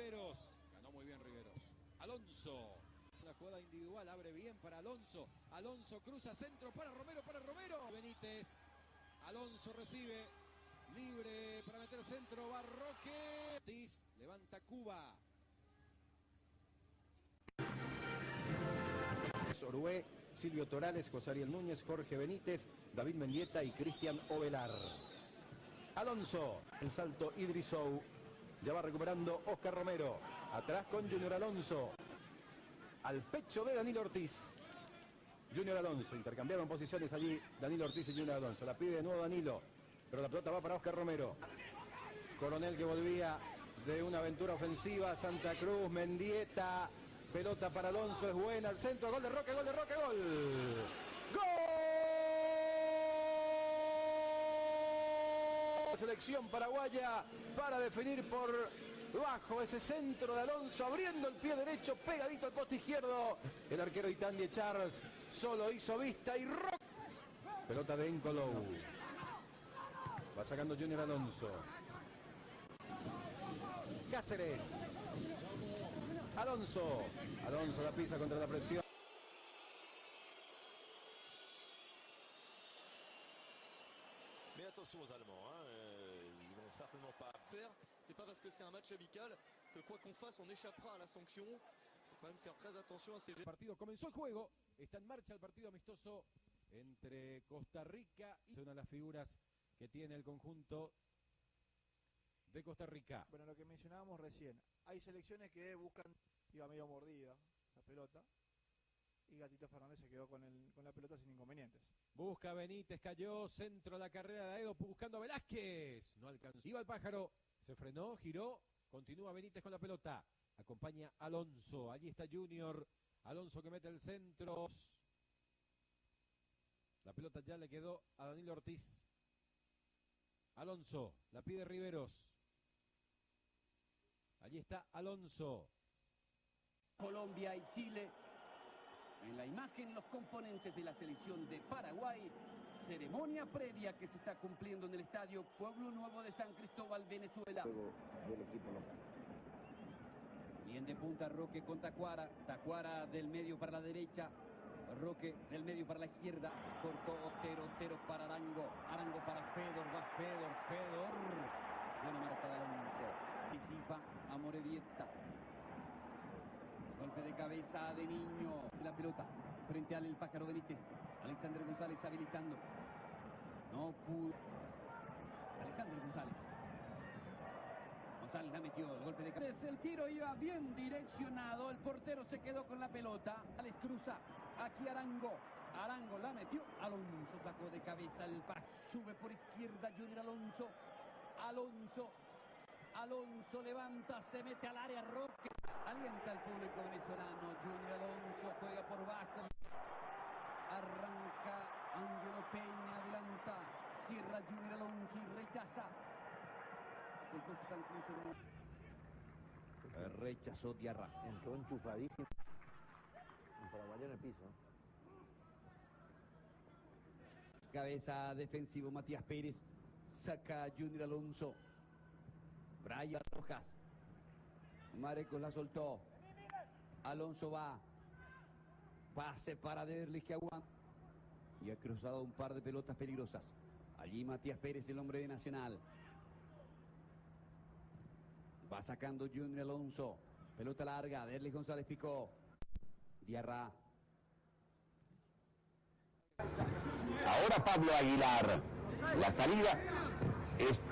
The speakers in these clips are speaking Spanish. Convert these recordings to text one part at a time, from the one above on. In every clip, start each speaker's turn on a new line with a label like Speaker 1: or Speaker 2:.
Speaker 1: Riveros. Ganó muy bien Riveros. Alonso. La jugada individual abre bien para Alonso. Alonso cruza centro para Romero, Benítez. Alonso recibe. Libre para meter centro. Va Roque. Ortiz levanta Cuba.
Speaker 2: Orué, Silvio Torales, José Ariel Núñez, Jorge Benítez, David Mendieta y Cristian Ovelar. Alonso, el salto Idrisou. Ya va recuperando Oscar Romero. Atrás con Junior Alonso. Al pecho de Danilo Ortiz. Junior Alonso, intercambiaron posiciones allí Danilo Ortiz y Junior Alonso. La pide de nuevo Danilo, pero la pelota va para Oscar Romero. Coronel que volvía de una aventura ofensiva. Santa Cruz, Mendieta. Pelota para Alonso, es buena, al centro, gol de Roque, gol. ¡Gol! Selección paraguaya para definir por bajo ese centro de Alonso, abriendo el pie derecho, pegadito al poste izquierdo. El arquero Itandie Charles solo hizo vista y Roque. Pelota de Encolou. Va sacando Junior Alonso. Cáceres. Alonso la pisa contra la presión.
Speaker 3: Mais attention aux Allemands, ils vont certainement pas faire. C'est pas parce que c'est un match amical que quoi qu'on fasse, on échappera à la sanction. Il faut quand même faire très attention à ces...
Speaker 1: El partido comenzó el juego, está en marcha el partido amistoso entre Costa Rica y una de las figuras que tiene el conjunto de Costa Rica.
Speaker 4: Bueno, lo que mencionábamos recién, hay selecciones que buscan, iba medio mordida la pelota, y Gatito Fernández se quedó con la pelota sin inconvenientes.
Speaker 1: Busca Benítez, cayó, centro de la carrera de Aedo, buscando a Velázquez. No alcanzó. Iba el pájaro, se frenó, giró, continúa Benítez con la pelota. Acompaña Alonso, allí está Junior. Alonso que mete el centro. La pelota ya le quedó a Danilo Ortiz. Alonso, la pide Riveros. Allí está Alonso.
Speaker 5: Colombia y Chile. En la imagen, los componentes de la selección de Paraguay. Ceremonia previa que se está cumpliendo en el estadio Pueblo Nuevo de San Cristóbal, Venezuela.
Speaker 6: Juego del equipo local.
Speaker 5: Bien de punta Roque con Tacuara. Tacuara del medio para la derecha. Roque del medio para la izquierda. Cortó Otero para Arango. Arango para Fedor. Va Fedor. Buena marca de Alonso. Anticipa a Morevieta. Golpe de cabeza de Niño. La pelota frente al El Pájaro Benítez. Alexander González habilitando. No pudo. Alexander González. González la metió. El golpe de cabeza. El tiro iba bien direccionado. El portero se quedó con la pelota. Alex cruza. Aquí Arango. Arango la metió. Alonso sacó de cabeza el pack. Sube por izquierda Junior Alonso. Alonso levanta, se mete al área, Roque. Alienta al público venezolano. Junior Alonso juega por bajo. Arranca Ángelo Peña, adelanta. Cierra Junior Alonso y rechaza. El puesto tan 15 de... Rechazó Diarra.
Speaker 6: Entró enchufadísimo. Un paraguayo en el piso.
Speaker 5: Cabeza defensivo Matías Pérez. Saca Junior Alonso. Brian Rojas. Marecos la soltó. Alonso va. Pase para Derlis que aguanta. Y ha cruzado un par de pelotas peligrosas. Allí Matías Pérez, el hombre de Nacional. Va sacando Junior Alonso. Pelota larga. Derlis González picó. Diarra.
Speaker 7: Ahora Pablo Aguilar. La salida.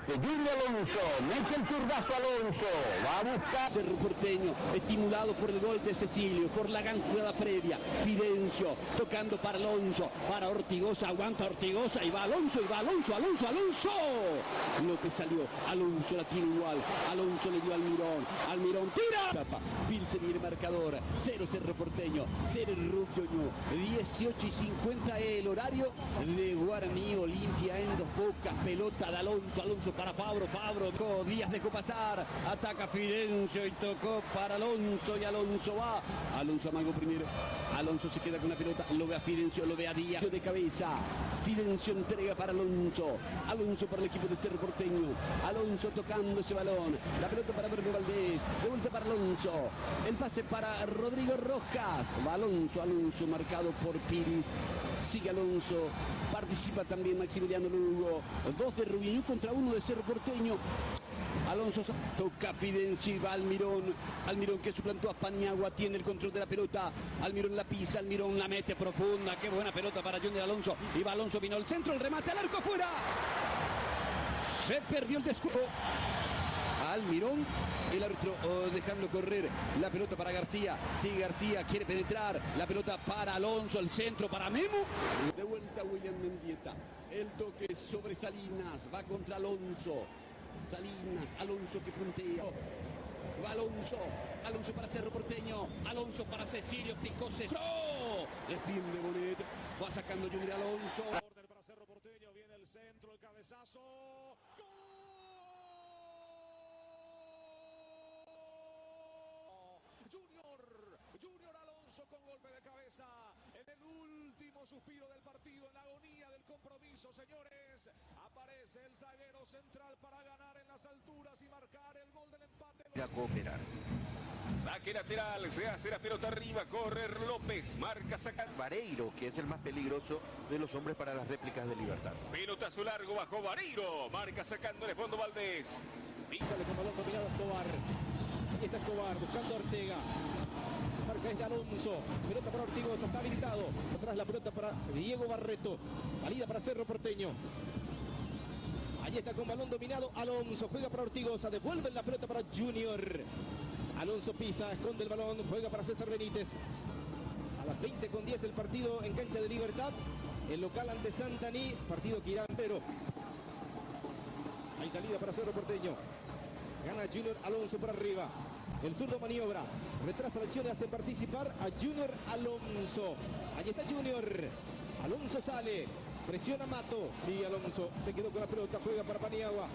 Speaker 7: Junior Alonso, mete el zurdazo Alonso, va a buscar.
Speaker 5: Cerro Porteño, estimulado por el gol de Cecilio, por la gran jugada previa. Fidencio, tocando para Alonso, para Ortigosa, aguanta Ortigosa, y va Alonso. López salió, Alonso la tiene igual, Alonso le dio al Mirón, tira. Tapa, Pilsen y el marcador. 0 Cerro Porteño, 0 el Rubio. 18:50 el horario de Guaraní. Olimpia en Dos Bocas. Pelota de Alonso. Alonso para Fabro. Fabro. Díaz dejó pasar. Ataca Fidencio y tocó para Alonso. Y Alonso va. Alonso amagó primero. Alonso se queda con la pelota. Lo ve a Fidencio. Lo ve a Díaz. De cabeza. Fidencio entrega para Alonso. Alonso para el equipo de Cerro Porteño. Alonso tocando ese balón. La pelota para Berno Valdés. De vuelta para Alonso. El pase para Rodrigo Rojas. Va Alonso. Alonso marcado por Piris. Sigue Alonso. Participa también Maximiliano Lugo. 2 de Rubinho contra 1 de Cerro Porteño. Alonso toca Fidencio y va Almirón. Almirón que suplantó a Paniagua, tiene el control de la pelota. Almirón la pisa, Almirón la mete profunda. Qué buena pelota para Junior Alonso. Y va Alonso, vino al centro, el remate al arco afuera. Se perdió el descuido. Almirón, el árbitro dejando correr la pelota para García. Sigue García, quiere penetrar. La pelota para Alonso, el centro para Memo. De vuelta William Mendieta. El toque sobre Salinas, va contra Alonso. Salinas, Alonso que puntea. Va Alonso, Alonso para Cerro Porteño. Alonso para Cecilio, picó Cecilio. Defiende Bonet, va sacando Junior Alonso.
Speaker 8: Orden para Cerro Porteño, viene el centro, el cabezazo. Junior Alonso con golpe de cabeza en el último suspiro del partido, en la agonía del compromiso, señores. Aparece el zaguero central para ganar en las alturas y marcar el gol del empate.
Speaker 9: A cooperar.
Speaker 10: Saque lateral, se hace la pelota arriba, correr López, marca sacar.
Speaker 9: Vareiro, que es el más peligroso de los hombres para las réplicas de Libertad.
Speaker 10: Pelotazo largo bajo Vareiro, marca sacándole fondo Valdés.
Speaker 1: Sale con balón dominado Escobar. Ahí está Escobar buscando a Ortega. Marca es de Alonso. Pelota para Ortigosa, está habilitado. Atrás la pelota para Diego Barreto. Salida para Cerro Porteño. Allí está con balón dominado Alonso. Juega para Ortigosa. Devuelve la pelota para Junior. Alonso pisa, esconde el balón. Juega para César Benítez. A las 20:10 el partido en cancha de Libertad. El local ante Santaní. Partido que irá pero hay salida para Cerro Porteño. Gana Junior Alonso por arriba. El zurdo maniobra. Retrasa la acción y hace participar a Junior Alonso. Allí está Junior. Alonso sale. Presiona Mato. Sí, Alonso se quedó con la pelota. Juega para Paniagua.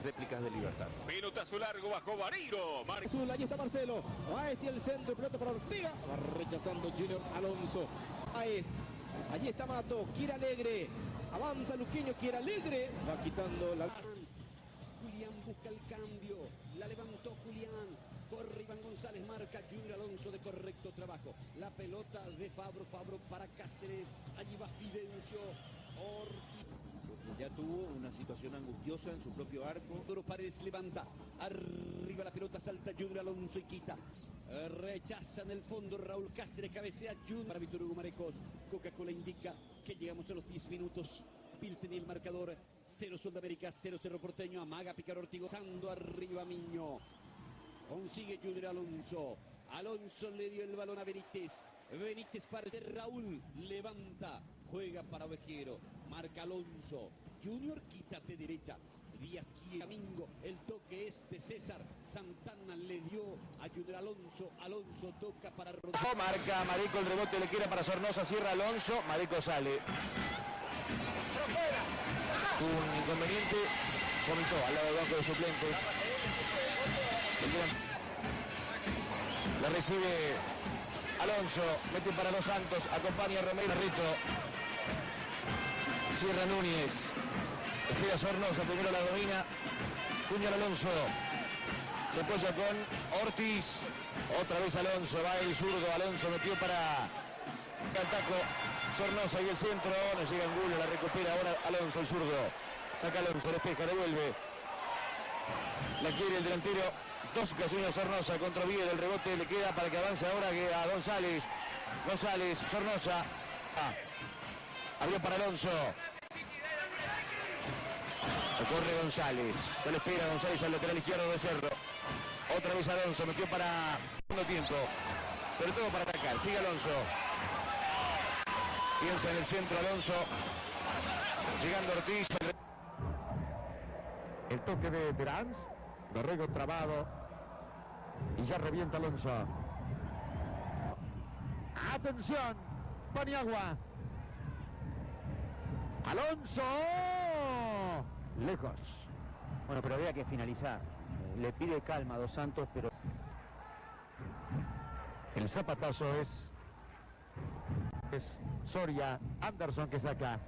Speaker 9: Réplicas de Libertad.
Speaker 10: Pelotazo largo bajo Vareiro.
Speaker 1: Azul, allí está Marcelo. Baez y el centro. Pelota para Ortega. Va rechazando Junior Alonso. Baez. Allí está Mato. Quiere Alegre. Avanza Luqueño. Quiere Alegre. Va quitando la...
Speaker 5: Julián busca el cambio. La levantó Julián. Corre Iván González, marca Junior Alonso de correcto trabajo. La pelota de Fabro, Fabro para Cáceres. Allí va Fidencio.
Speaker 9: Ya tuvo una situación angustiosa en su propio arco.
Speaker 5: Duro Paredes levanta. Arriba la pelota, salta Junior Alonso y quita. Rechaza en el fondo Raúl Cáceres, cabecea Junior. Para Víctor Hugo Marecos. Coca-Cola indica que llegamos a los 10 minutos. Pilsen y el marcador. 0 Sudamérica, 0 Cerro Porteño. Amaga Picar Ortigo. Sando arriba Miño. Consigue Junior Alonso. Alonso le dio el balón a Benítez. Benítez parte. Raúl levanta. Juega para Ovejero. Marca Alonso. Junior quítate derecha. Díaz Camingo. El toque es de César. Santana le dio a Junior Alonso. Alonso toca para Rodríguez.
Speaker 7: Marca Marico, el rebote le queda para Sornosa. Cierra Alonso. Marico sale. Un inconveniente. Comentó al lado del banco de suplentes. La recibe Alonso, mete para Dos Santos, acompaña a Romero Rito. Cierra Núñez. Espera Sornosa, primero la domina. Junior Alonso. Se apoya con Ortiz. Otra vez Alonso, va el zurdo. Alonso metió para el taco. Sornosa y el centro. No llega Angulo, la recupera ahora Alonso, el zurdo. Saca Alonso, despeja, devuelve. La quiere el delantero. Dos ocasiones a Sornosa, contra Oviedo, el rebote le queda para que avance ahora a González. González, Sornosa. Abrió para Alonso. Corre González. No le espera González al lateral izquierdo de Cerro. Otra vez Alonso, metió para segundo tiempo. Sobre todo para atacar. Sigue Alonso. Piensa en el centro Alonso. Llegando Ortiz. El toque de Terán. Dorrego trabado.
Speaker 11: Y ya revienta Alonso. Atención, Paniagua. Alonso. Lejos.
Speaker 6: Bueno, pero había que finalizar. Le pide calma a Dos Santos, pero...
Speaker 11: El zapatazo es Soria. Anderson que saca.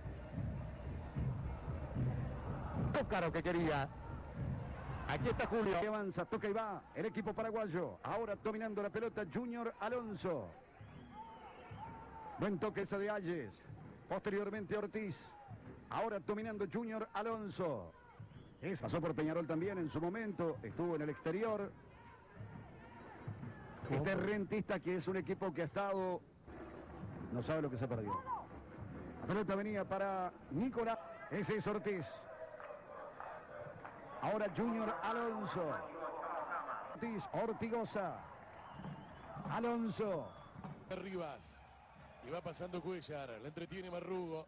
Speaker 11: Tócaro que quería. Aquí está Julio. Que avanza, toca y va. El equipo paraguayo. Ahora dominando la pelota Junior Alonso. Buen toque esa de Ayes. Posteriormente Ortiz. Ahora dominando Junior Alonso. Pasó por Peñarol también en su momento. Estuvo en el exterior. Este Rentista, que es un equipo que ha estado... No sabe lo que se perdió. La pelota venía para Nicolás. Ese es Ortiz. Ahora Junior Alonso. Ortiz, Ortigosa. Alonso.
Speaker 12: Rivas. Y va pasando Cuellar. La entretiene Marrugo.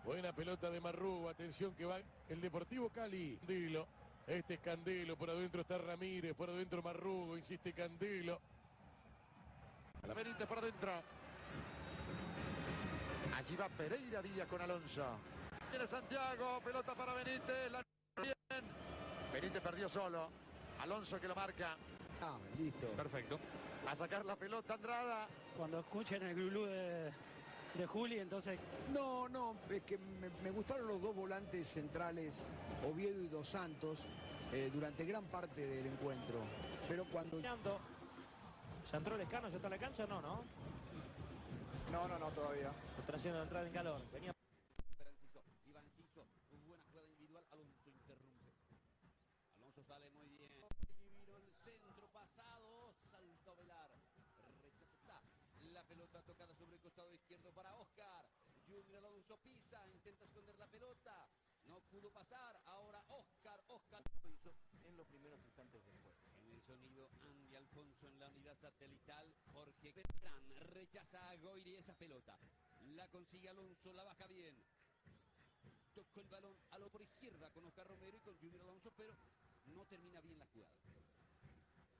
Speaker 12: Buena pelota de Marrugo. Atención que va el Deportivo Cali. Candelo. Este es Candelo. Por adentro está Ramírez. Por adentro Marrugo. Insiste Candelo. La Benítez por adentro. Allí va Pereira Díaz con Alonso. Viene Santiago. Pelota para Benítez. La bien. Benítez perdió solo. Alonso que lo marca.
Speaker 13: Ah, listo.
Speaker 12: Perfecto. A sacar la pelota Andrada.
Speaker 14: Cuando escuchen el glulú de Juli, entonces...
Speaker 13: No, es que me gustaron los dos volantes centrales, Oviedo y Dos Santos, durante gran parte del encuentro. Pero cuando...
Speaker 14: ¿Ya entró Lescano? ¿Ya está en la cancha? No, ¿no?
Speaker 4: No, todavía.
Speaker 14: Está haciendo la entrada en calor. Venía...
Speaker 5: Iván Enciso, buena jugada individual. Alonso interrumpe. Alonso sale muy bien. Divino el centro pasado. Saltó Velar. Rechaza. La pelota tocada sobre el costado izquierdo para Oscar. Junior Alonso pisa. Intenta esconder la pelota. No pudo pasar. Ahora Oscar. Lo hizo
Speaker 9: en los primeros instantes del juego.
Speaker 5: En el sonido Andy Alfonso en la unidad satelital. Jorge Beltrán rechaza a Goiri esa pelota. La consigue Alonso. La baja bien. Tocó el balón a lo por izquierda con Oscar Romero y con Junior Alonso, pero no termina bien la jugada.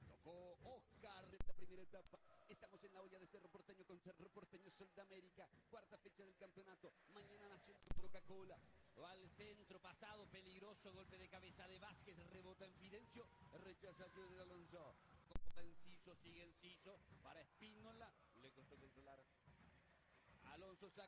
Speaker 5: Tocó Oscar en la primera etapa. Estamos en la olla de Cerro Porteño con Cerro Porteño Sol de América. Cuarta fecha del campeonato. Mañana Nación Coca-Cola. Va al centro pasado. Peligroso golpe de cabeza de Vázquez. Rebota en Fidencio. Rechaza a Junior Alonso. Enciso, sigue Enciso. Para Espínola. Le costó controlar. Alonso saca.